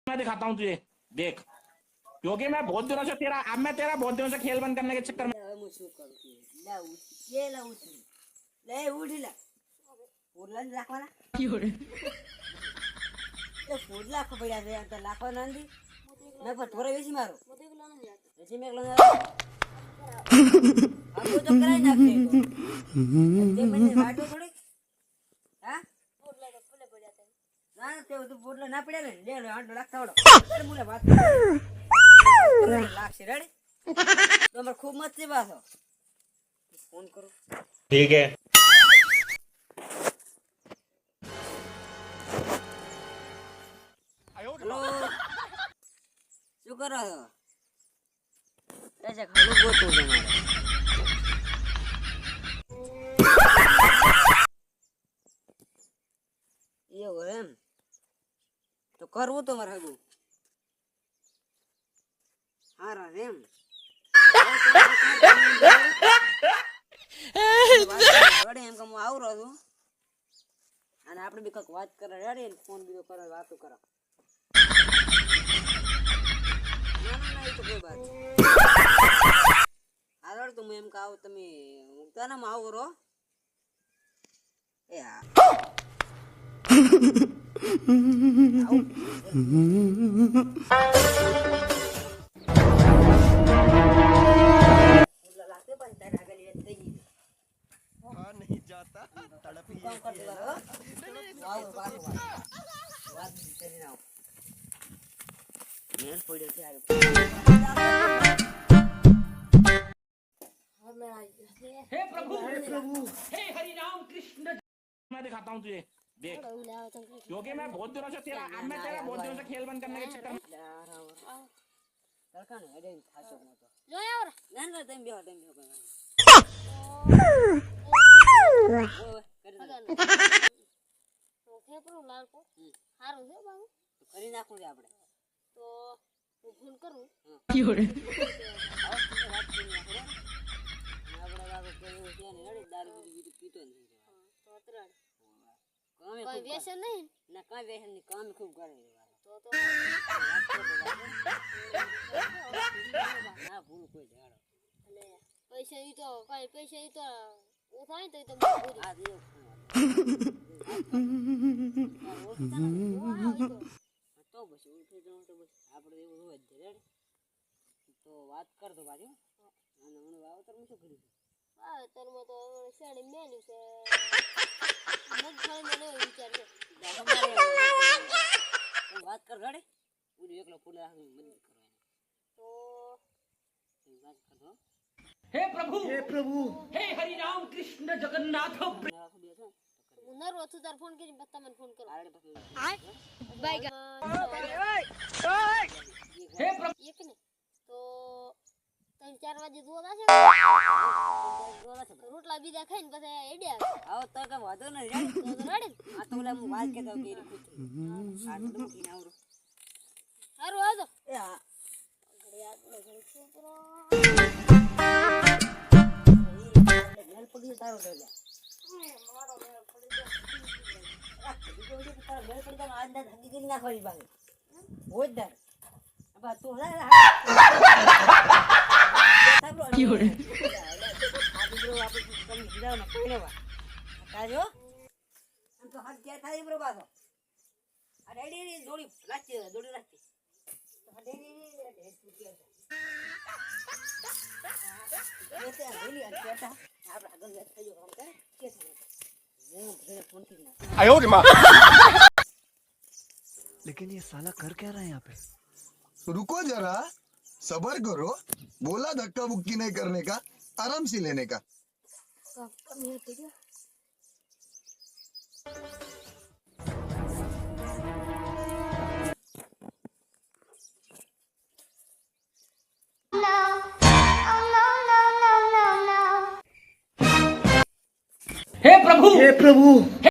मैं दिखाता हूँ तुझे, देख, क्योंकि मैं बहुत दिनों से तेरा बहुत दिनों से खेल बंद करने के चक्कर में थोड़े बेसी मारो ना पड़े तो खूब मत से बात हो फोन करो ठीक है। हेलो शुक्र है ऐसा खाली गोतू तुम्हारा ये हो एम तो करવું તો મારે હગું હારા રેમ રેડી એમ કે હું આવું રહ્યો છું અને આપણે બી કંઈક વાત કરે રેડી ફોન બીજો કરે વાતો કરે ના ના ના એ તો કોઈ વાત આગળ તો હું એમ કહું તમે મુક્તાનામાં આવો રહો એ હા नहीं जाता तड़प ही हे प्रभु हे हरि राम कृष्ण, मैं दिखाता हूँ तुझे, देख, क्योंकि मैं बहुत दिनों से तेरा बहुत दिनों से खेल बंद करने के चक्कर में કરી નાખું છે આપણે તો હું ફોન કરું આપણે વાગો કેવું છે ને રેડી દારૂ બીજું પીતો નથી તો ત્રણ કોઈ વ્યસન નહીં ના કોઈ વ્યસન નહીં કામ ખૂબ કરે તો ના ભૂલ કોઈ જાડો અને પૈસા ઈ તો કઈ પૈસા ઈ તો ઓ થાય તો આ દે તો બસ ઉઠે જવાનું તો બસ આપણે એવું હોય જ રેડી તો વાત કર તો બાજુ અને મને વાવતરમાં શું કર્યું વાવતરમાં તો શેડી મેલ્યું છે મગફળી મને વિચાર છે વાત કર રેડી પૂરી એકલો પૂરા મદદ કરવાની તો વાત કર દો हे प्रभु हे हरि राम कृष्ण जगन्नाथ नरो तू तार फोन करी बत्ता मन फोन करो हे प्रभु एक ने तो 3-4 વાગે દોડા છે રોટલા બીજા ખાઈને પછી એડ્યા આવો તો કે વાદો ન રેડી તો રેડી આ તો ઓલા હું વાત કેતો કે આ તો મૂકીને આવરો હારું આજો એ હા ઘડી છોકરો મેલ પડી તારો દે મારો મેલ પડી ગયો બીજો બીજો તારો મેલ પડી તારો આજ ના હગી ના ખરી બાગે હોય દર અબા તું લા ક્યોરે આ બીજો આપણે કમ જીરાવ ના પહેલેવા કાજો આમ તો હાથ ગયા થાય બ્રો બાસો આ રેડી જોડી રાખી તો આ રેડી ये तो really अच्छा आप अगर ये खाइयो काम कर कैसे वो मेरे फोन की ना आयो रे मां लेकिन ये साला कर क्या रहा है यहाँ पे रुको जरा सबर करो बोला धक्का बुक्की नहीं करने का आराम से लेने का हे प्रभु